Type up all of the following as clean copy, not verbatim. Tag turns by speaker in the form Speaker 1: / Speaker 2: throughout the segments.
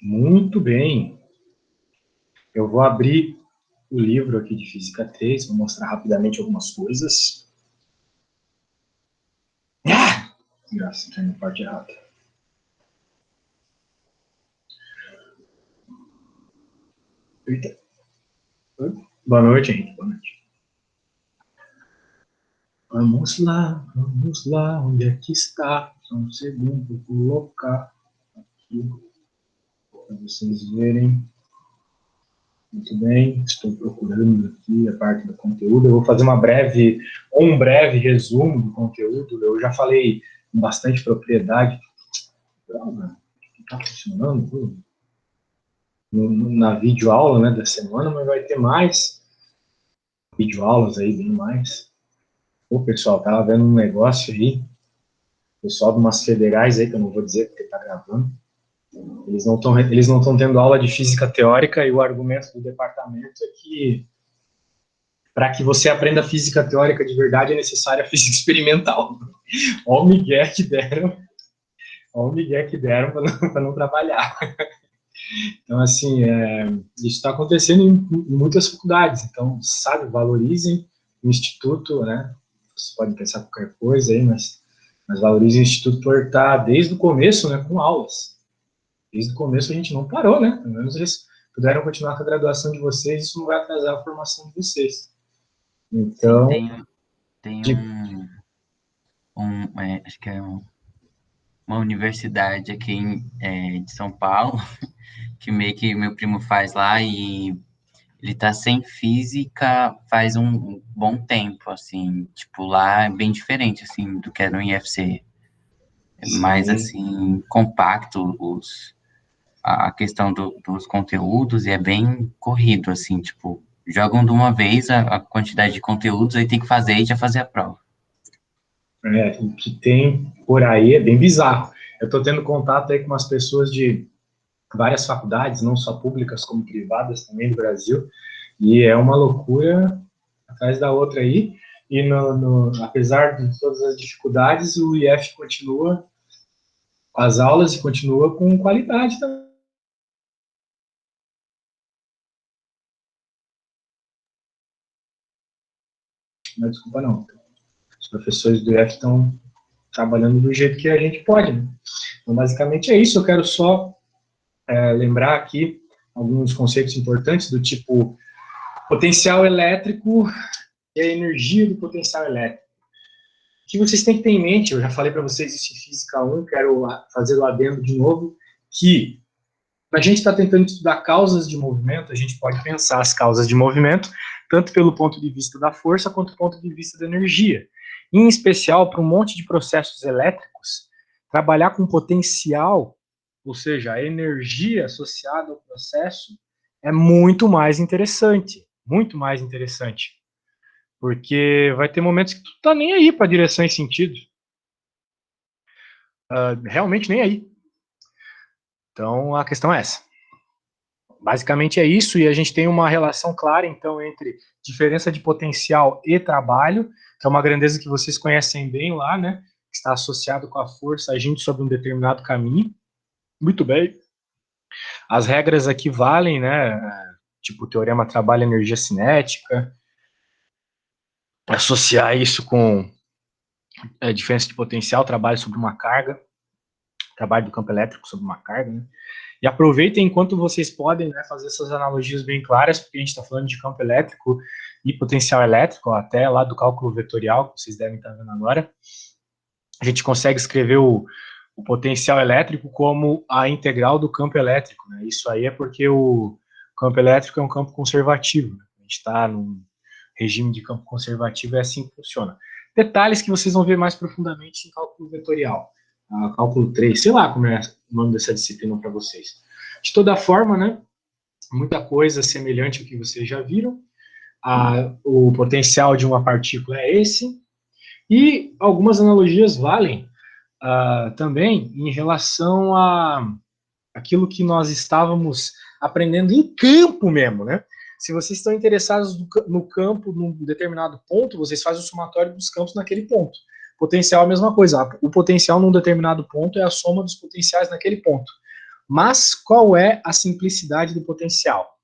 Speaker 1: Muito bem. Eu vou abrir o livro aqui de Física 3, vou mostrar rapidamente algumas coisas. Ah! Graças, entrei na parte errada. Eita. Boa noite, Henrique. Boa noite. Vamos lá, onde é que está? Só um segundo, vou colocar aqui para vocês verem. Muito bem, estou procurando aqui a parte do conteúdo. Eu vou fazer um breve resumo do conteúdo. Eu já falei com bastante propriedade. Não está funcionando na videoaula, né, da semana, mas vai ter mais videoaulas aí, bem mais. Pô, pessoal, tava vendo um negócio aí, pessoal de umas federais aí, que eu não vou dizer porque tá gravando, eles não estão tendo aula de física teórica e o argumento do departamento é que para que você aprenda física teórica de verdade é necessária a física experimental. Olha o migué que deram para não trabalhar. Então, assim, isso está acontecendo em muitas faculdades. Então, sabe, valorizem o Instituto, né? Você pode pensar qualquer coisa aí, mas valorizem o Instituto por estar desde o começo, né, com aulas. Desde o começo a gente não parou, né? Pelo menos eles puderam continuar com a graduação de vocês, isso não vai atrasar a formação de vocês.
Speaker 2: Sim,
Speaker 1: Então,
Speaker 2: tem
Speaker 1: de,
Speaker 2: acho que é uma universidade aqui de São Paulo, que meio que meu primo faz lá e ele tá sem física faz um bom tempo, assim, tipo, lá é bem diferente, assim, do que era no IFC. É mais,
Speaker 1: sim,
Speaker 2: assim, compacto a questão dos conteúdos e é bem corrido, assim, tipo, jogam de uma vez a quantidade de conteúdos, aí tem que fazer e já fazer a prova.
Speaker 1: o que tem por aí é bem bizarro. Eu estou tendo contato aí com umas pessoas de várias faculdades, não só públicas como privadas também do Brasil, e é uma loucura atrás da outra aí. E apesar de todas as dificuldades, o IF continua as aulas e continua com qualidade também. Não, desculpa, não. Os professores do IF estão trabalhando do jeito que a gente pode. Né? Então, basicamente é isso. Eu quero só lembrar aqui alguns conceitos importantes do tipo potencial elétrico e a energia do potencial elétrico. O que vocês têm que ter em mente, eu já falei para vocês isso em Física 1, quero fazer o adendo de novo, que a gente está tentando estudar causas de movimento, a gente pode pensar as causas de movimento, tanto pelo ponto de vista da força, quanto do ponto de vista da energia. Em especial, para um monte de processos elétricos, trabalhar com potencial, ou seja, a energia associada ao processo, é muito mais interessante. Muito mais interessante. Porque vai ter momentos que tu tá nem aí para direção e sentido. Realmente nem aí. Então, a questão é essa. Basicamente é isso, e a gente tem uma relação clara, então, entre diferença de potencial e trabalho, que é uma grandeza que vocês conhecem bem lá, né? Que está associado com a força agindo sobre um determinado caminho. Muito bem. As regras aqui valem, né? Tipo, o teorema trabalho-energia cinética, associar isso com a diferença de potencial, trabalho sobre uma carga, trabalho do campo elétrico sobre uma carga, né? E aproveitem enquanto vocês podem, né, fazer essas analogias bem claras, porque a gente está falando de campo elétrico e potencial elétrico, até lá do cálculo vetorial, que vocês devem estar vendo agora. A gente consegue escrever o potencial elétrico como a integral do campo elétrico. Né? Isso aí é porque o campo elétrico é um campo conservativo. Né? A gente está num regime de campo conservativo, é assim que funciona. Detalhes que vocês vão ver mais profundamente em cálculo vetorial. Cálculo 3, sei lá como é o nome dessa disciplina para vocês. De toda forma, né, muita coisa semelhante ao que vocês já viram. O potencial de uma partícula é esse. E algumas analogias valem também em relação a aquilo que nós estávamos aprendendo em campo mesmo, né? Se vocês estão interessados no campo, num determinado ponto, vocês fazem o somatório dos campos naquele ponto. Potencial é a mesma coisa. O potencial num determinado ponto é a soma dos potenciais naquele ponto. Mas qual é a simplicidade do potencial?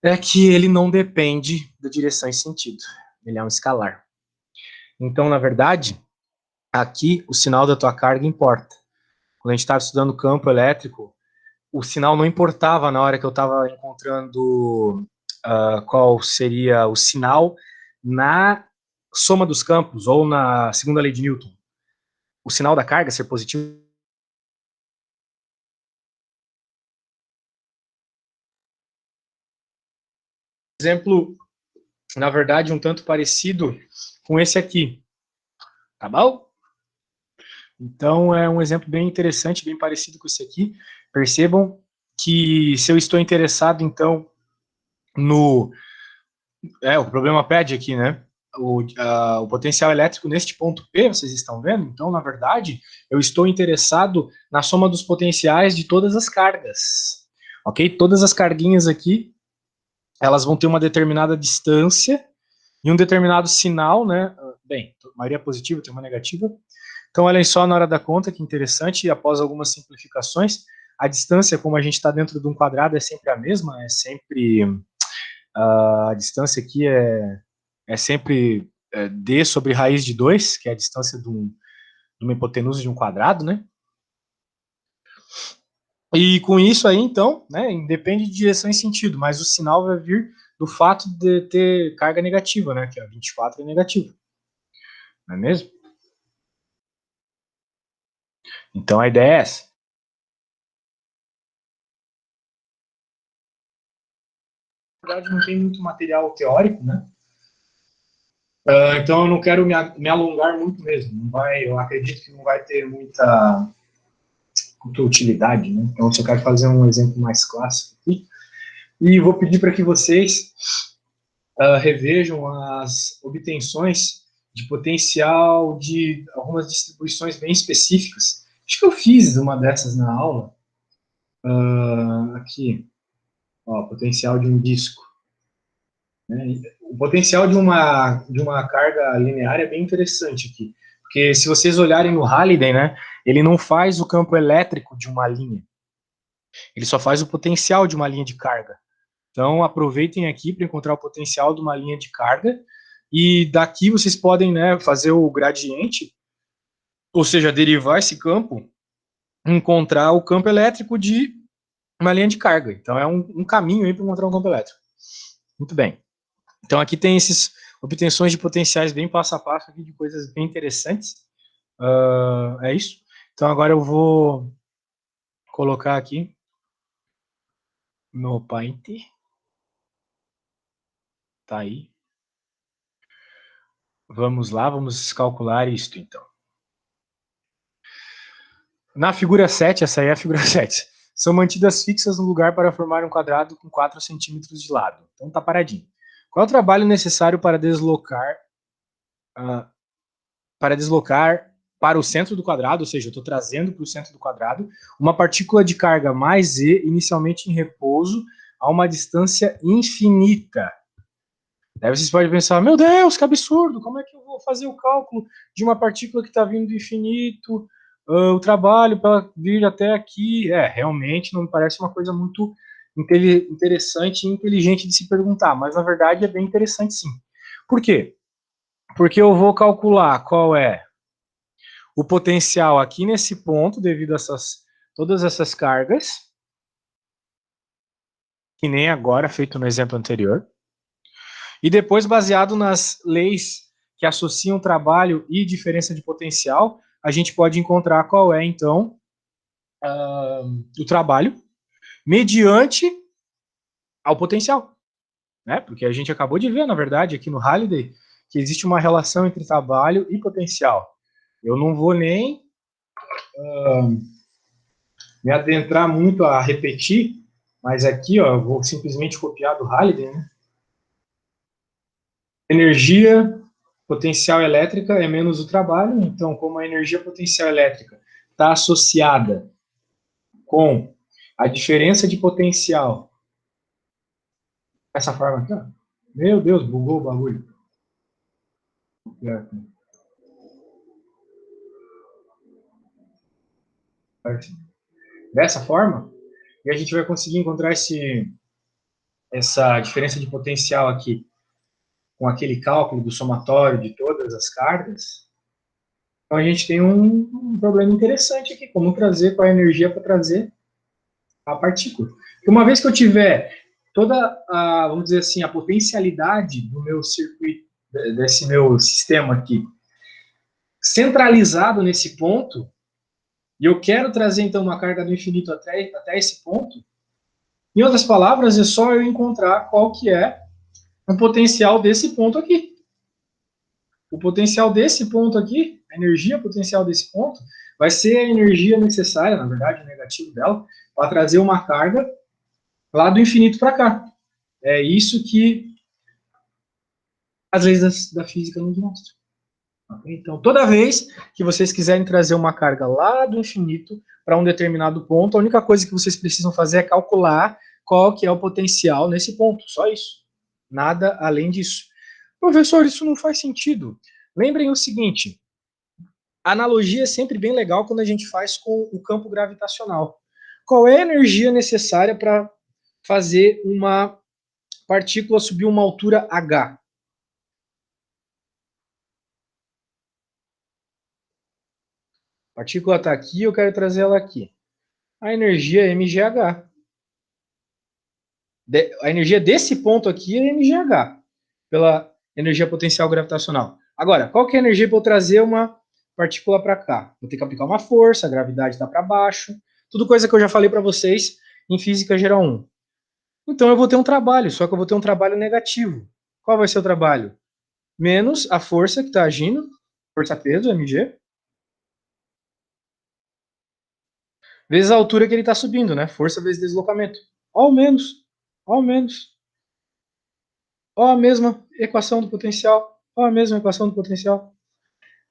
Speaker 1: É que ele não depende da direção e sentido. Ele é um escalar. Então, na verdade, aqui o sinal da tua carga importa. Quando a gente estava estudando campo elétrico, o sinal não importava na hora que eu estava encontrando qual seria o sinal na soma dos campos ou na segunda lei de Newton. O sinal da carga ser positivo. Exemplo, na verdade, um tanto parecido com esse aqui. Tá bom? Então, é um exemplo bem interessante, bem parecido com esse aqui. Percebam que se eu estou interessado, então, no... o problema pede aqui, né? O potencial elétrico neste ponto P, vocês estão vendo? Então, na verdade, eu estou interessado na soma dos potenciais de todas as cargas. Ok? Todas as carguinhas aqui, elas vão ter uma determinada distância e um determinado sinal, né? Bem, a maioria positiva, tem uma negativa. Então, olhem só na hora da conta, que interessante, após algumas simplificações, a distância, como a gente está dentro de um quadrado, é sempre a mesma, é sempre... a distância aqui é sempre d sobre raiz de 2, que é a distância de uma hipotenusa de um quadrado, né? E com isso aí, então, né, independe de direção e sentido, mas o sinal vai vir do fato de ter carga negativa, né, que é 24 é negativo, não é mesmo? Então a ideia é essa. Na verdade, não tem muito material teórico, né? Então eu não quero me alongar muito mesmo. Não vai, eu acredito que não vai ter muita utilidade, né? Então eu só quero fazer um exemplo mais clássico aqui. E vou pedir para que vocês revejam as obtenções de potencial de algumas distribuições bem específicas. Acho que eu fiz uma dessas na aula. Aqui, ó, potencial de um disco. Né? O potencial de uma carga linear é bem interessante aqui. Porque se vocês olharem no Halliday, né, ele não faz o campo elétrico de uma linha. Ele só faz o potencial de uma linha de carga. Então, aproveitem aqui para encontrar o potencial de uma linha de carga. E daqui vocês podem, né, fazer o gradiente, ou seja, derivar esse campo, encontrar o campo elétrico de uma linha de carga. Então, é um caminho aí para encontrar um campo elétrico. Muito bem. Então, aqui tem esses obtenções de potenciais bem passo a passo aqui, de coisas bem interessantes. É isso. Então, agora eu vou colocar aqui no Paint. Tá aí. Vamos lá, vamos calcular isto, então. Na figura 7, essa aí é a figura 7, são mantidas fixas no lugar para formar um quadrado com 4 centímetros de lado. Então tá paradinho. Qual é o trabalho necessário uh, para deslocar para o centro do quadrado, ou seja, eu estou trazendo para o centro do quadrado, uma partícula de carga mais e, inicialmente em repouso, a uma distância infinita? Daí vocês podem pensar, meu Deus, que absurdo, como é que eu vou fazer o cálculo de uma partícula que está vindo do infinito, o trabalho para vir até aqui? Realmente não me parece uma coisa muito interessante e inteligente de se perguntar, mas na verdade é bem interessante sim. Por quê? Porque eu vou calcular qual é o potencial aqui nesse ponto, devido a todas essas cargas, que nem agora, feito no exemplo anterior. E depois, baseado nas leis que associam trabalho e diferença de potencial, a gente pode encontrar qual é, então, o trabalho mediante ao potencial. Né? Porque a gente acabou de ver, na verdade, aqui no Halliday, que existe uma relação entre trabalho e potencial. Eu não vou nem me adentrar muito a repetir, mas aqui, ó, eu vou simplesmente copiar do Halliday, né? Energia potencial elétrica é menos o trabalho, então, como a energia potencial elétrica está associada com a diferença de potencial, essa forma aqui, ó. Meu Deus, bugou o bagulho. dessa forma, e a gente vai conseguir encontrar essa diferença de potencial aqui com aquele cálculo do somatório de todas as cargas. Então a gente tem um problema interessante aqui, como trazer, qual é a energia para trazer a partícula. Porque uma vez que eu tiver toda a, vamos dizer assim, a potencialidade do meu circuito, desse meu sistema aqui, centralizado nesse ponto, e eu quero trazer então uma carga do infinito até esse ponto, em outras palavras, é só eu encontrar qual que é o potencial desse ponto aqui. O potencial desse ponto aqui, a energia potencial desse ponto, vai ser a energia necessária, na verdade, o negativo dela, para trazer uma carga lá do infinito para cá. É isso que as leis da física nos mostram. Então, toda vez que vocês quiserem trazer uma carga lá do infinito para um determinado ponto, a única coisa que vocês precisam fazer é calcular qual que é o potencial nesse ponto, só isso. Nada além disso. Professor, isso não faz sentido. Lembrem o seguinte, a analogia é sempre bem legal quando a gente faz com o campo gravitacional. Qual é a energia necessária para fazer uma partícula subir uma altura h? A partícula está aqui, eu quero trazer ela aqui. A energia é mgh. A energia desse ponto aqui é mgh, pela energia potencial gravitacional. Agora, qual que é a energia para eu trazer uma partícula para cá? Vou ter que aplicar uma força, a gravidade está para baixo, tudo coisa que eu já falei para vocês em Física Geral 1. Então eu vou ter um trabalho, só que eu vou ter um trabalho negativo. Qual vai ser o trabalho? Menos a força que está agindo, força-peso, mg, vezes a altura que ele está subindo, né? Força vezes deslocamento. Ao menos. Ao menos. Ó a mesma equação do potencial. Ó a mesma equação do potencial.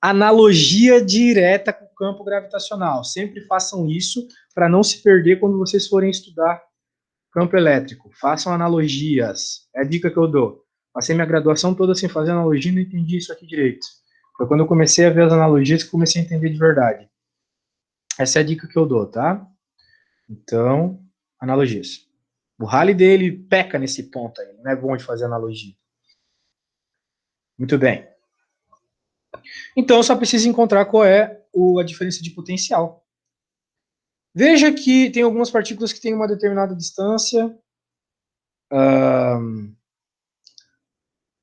Speaker 1: Analogia direta com o campo gravitacional. Sempre façam isso para não se perder quando vocês forem estudar campo elétrico. Façam analogias. É a dica que eu dou. Passei minha graduação toda sem fazer analogia e não entendi isso aqui direito. Foi quando eu comecei a ver as analogias que comecei a entender de verdade. Essa é a dica que eu dou, tá? Então, analogias. O Halliday, ele peca nesse ponto aí. Não é bom de fazer analogia. Muito bem. Então, eu só preciso encontrar qual é a diferença de potencial. Veja que tem algumas partículas que têm uma determinada distância.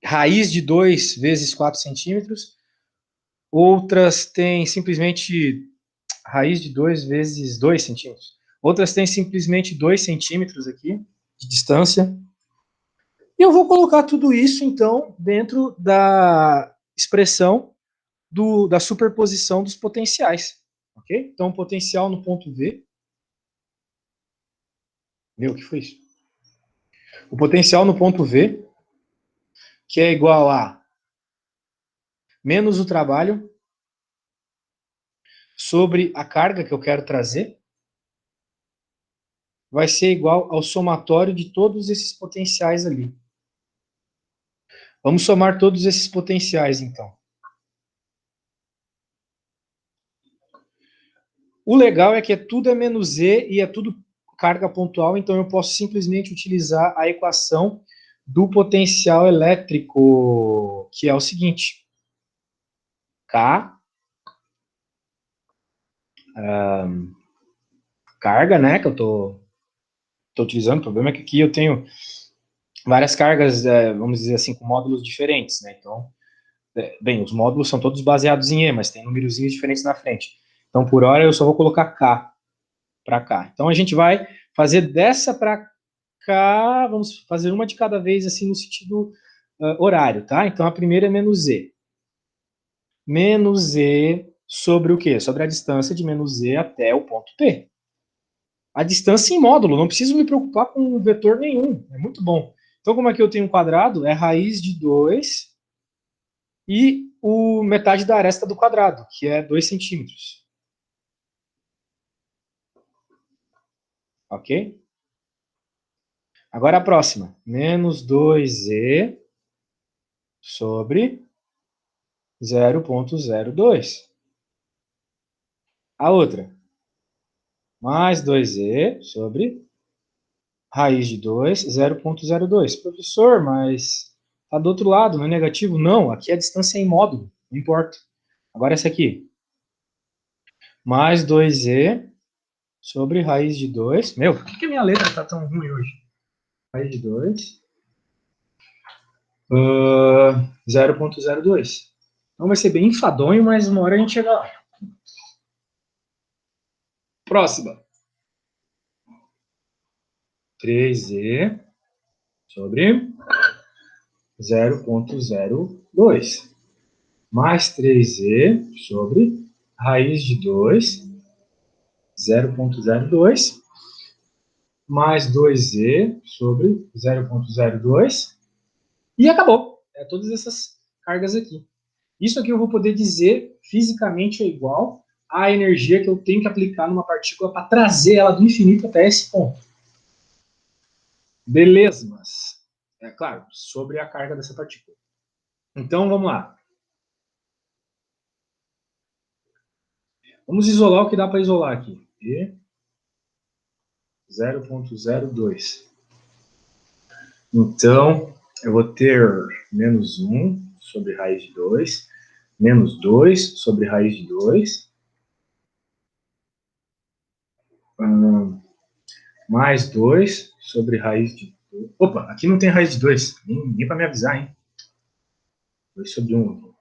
Speaker 1: Raiz de 2 vezes 4 centímetros. Outras têm simplesmente raiz de 2 vezes 2 centímetros. Outras têm simplesmente 2 centímetros aqui de distância. E eu vou colocar tudo isso, então, dentro da expressão da superposição dos potenciais. Ok? Então, o potencial no ponto V. Meu, o que foi isso? O potencial no ponto V, que é igual a menos o trabalho sobre a carga que eu quero trazer, vai ser igual ao somatório de todos esses potenciais ali. Vamos somar todos esses potenciais, então. O legal é que tudo é menos E e é tudo carga pontual, então eu posso simplesmente utilizar a equação do potencial elétrico, que é o seguinte. K, carga, né, que eu tô utilizando. O problema é que aqui eu tenho várias cargas, vamos dizer assim, com módulos diferentes, né, então, bem, os módulos são todos baseados em E, mas tem númerozinhos diferentes na frente. Então, por hora, eu só vou colocar K para cá. Então, a gente vai fazer dessa para cá, vamos fazer uma de cada vez, assim, no sentido horário, tá? Então, a primeira é menos E. Menos E sobre o quê? Sobre a distância de menos E até o ponto P. A distância em módulo, não preciso me preocupar com vetor nenhum, é muito bom. Então, como aqui eu tenho um quadrado, é raiz de 2 e metade da aresta do quadrado, que é 2 centímetros. Ok? Agora a próxima. Menos 2E sobre 0,02. A outra. mais 2e sobre raiz de 2, 0,02. Professor, mas tá do outro lado, não é negativo? Não, aqui a distância é em módulo, não importa. Agora essa aqui. Mais 2e sobre raiz de 2. Meu, por que a minha letra tá tão ruim hoje? Raiz de 2. 0,02. Então vai ser bem enfadonho, mas uma hora a gente chega lá. Próxima. 3e sobre 0,02. Mais 3e sobre raiz de 2, 0,02. Mais 2e sobre 0,02. E acabou. É todas essas cargas aqui. Isso aqui eu vou poder dizer fisicamente é igual à energia que eu tenho que aplicar numa partícula para trazer ela do infinito até esse ponto. Beleza, mas é claro, sobre a carga dessa partícula. Então vamos lá. Vamos isolar o que dá para isolar aqui. E 0,02. Então, eu vou ter menos 1 sobre raiz de 2, menos 2 sobre raiz de 2, mais 2 sobre raiz de 2. Opa, aqui não tem raiz de 2, nem para me avisar, hein? 2 sobre 1.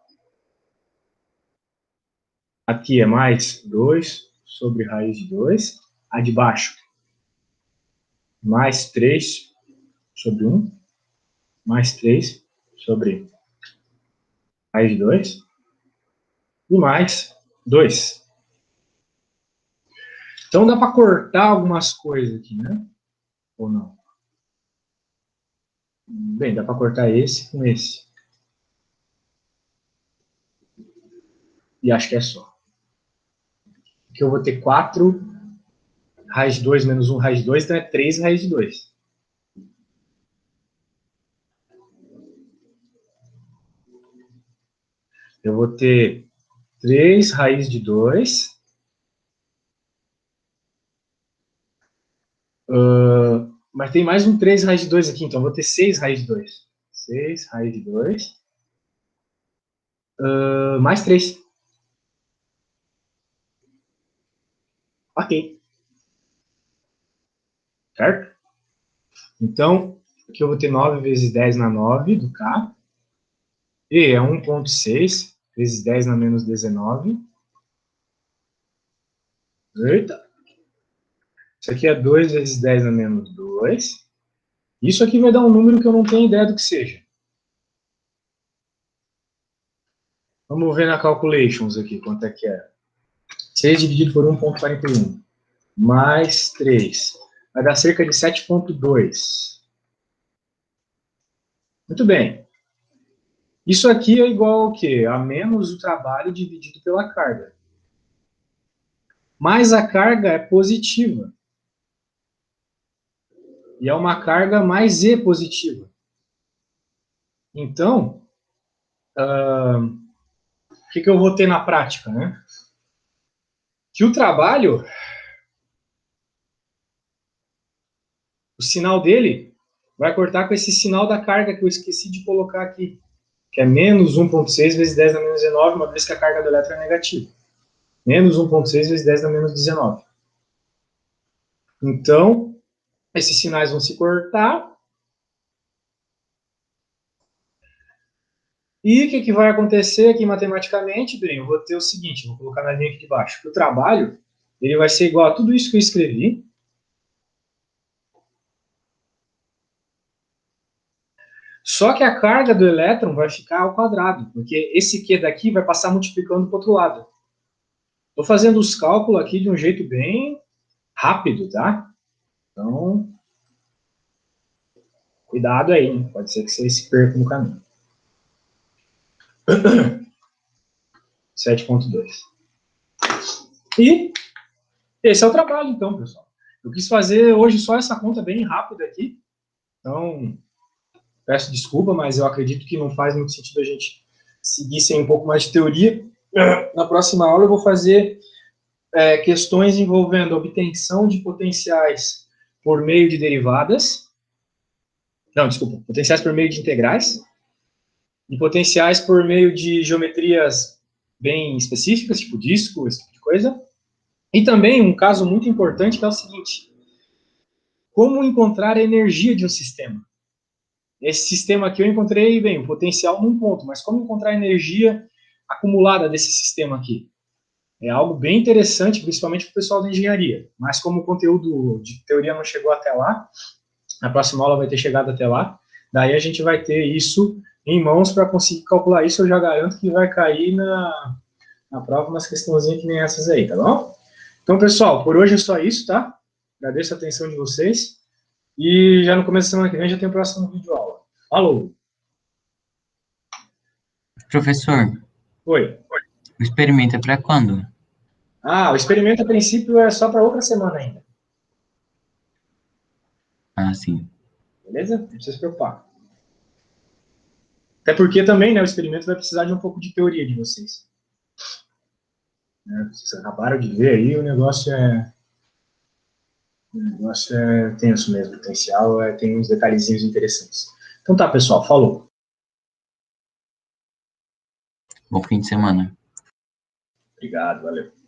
Speaker 1: Aqui é mais 2 sobre raiz de 2. A de baixo, mais 3 sobre 1, mais 3 sobre raiz de 2, e mais 2. Então dá para cortar algumas coisas aqui, né? Ou não? Bem, dá para cortar esse com esse. E acho que é só. Aqui eu vou ter 4 raiz de 2 menos 1 raiz de 2, então é 3 raiz de 2. Eu vou ter 3 raiz de 2. Mas tem mais um 3 raiz de 2 aqui, então eu vou ter 6 raiz de 2. 6 raiz de 2. Mais 3. Ok. Certo? Então, aqui eu vou ter 9 vezes 10 na 9 do K. E é 1,6 vezes 10 na menos 19. Eita! Isso aqui é 2 vezes 10 na menos 2. Isso aqui vai dar um número que eu não tenho ideia do que seja. Vamos ver na calculations aqui quanto é que é. 6 dividido por 1,41. Mais 3. Vai dar cerca de 7,2. Muito bem. Isso aqui é igual ao quê? A menos o trabalho dividido pela carga. Mas a carga é positiva. E é uma carga mais E positiva. Então, o que eu vou ter na prática, né? Que o trabalho, o sinal dele, vai cortar com esse sinal da carga que eu esqueci de colocar aqui, que é menos 1,6 vezes 10 na menos 19, uma vez que a carga do elétron é negativa. Menos 1,6 vezes 10 na menos 19. Então, esses sinais vão se cortar. E o que vai acontecer aqui matematicamente? Bem, eu vou ter o seguinte, vou colocar na linha aqui de baixo. O trabalho, ele vai ser igual a tudo isso que eu escrevi. Só que a carga do elétron vai ficar ao quadrado, porque esse Q daqui vai passar multiplicando para o outro lado. Estou fazendo os cálculos aqui de um jeito bem rápido, tá? Então, cuidado aí, hein? Pode ser que vocês se percam no caminho. 7,2. E esse é o trabalho, então, pessoal. Eu quis fazer hoje só essa conta bem rápida aqui. Então, peço desculpa, mas eu acredito que não faz muito sentido a gente seguir sem um pouco mais de teoria. Na próxima aula eu vou fazer questões envolvendo obtenção de potenciais por meio de derivadas. Não, desculpa, potenciais por meio de integrais e potenciais por meio de geometrias bem específicas, tipo disco, esse tipo de coisa. E também um caso muito importante que é o seguinte: como encontrar a energia de um sistema? Esse sistema aqui eu encontrei, bem, o potencial num ponto, mas como encontrar a energia acumulada desse sistema aqui? É algo bem interessante, principalmente para o pessoal da engenharia. Mas como o conteúdo de teoria não chegou até lá, a próxima aula vai ter chegado até lá, daí a gente vai ter isso em mãos para conseguir calcular isso. Eu já garanto que vai cair na prova umas questãozinhas que nem essas aí, tá bom? Então, pessoal, por hoje é só isso, tá? Agradeço a atenção de vocês. E já no começo da semana que vem já tem o próximo vídeo aula. Falou!
Speaker 2: Professor,
Speaker 1: Oi.
Speaker 2: o experimento é para quando?
Speaker 1: O experimento a princípio é só para outra semana ainda.
Speaker 2: Ah, sim.
Speaker 1: Beleza? Não precisa se preocupar. Até porque também, né, o experimento vai precisar de um pouco de teoria de vocês. Vocês acabaram de ver aí, o negócio é tenso mesmo, potencial, tem uns detalhezinhos interessantes. Então tá, pessoal, falou.
Speaker 2: Bom fim de semana.
Speaker 1: Obrigado, valeu.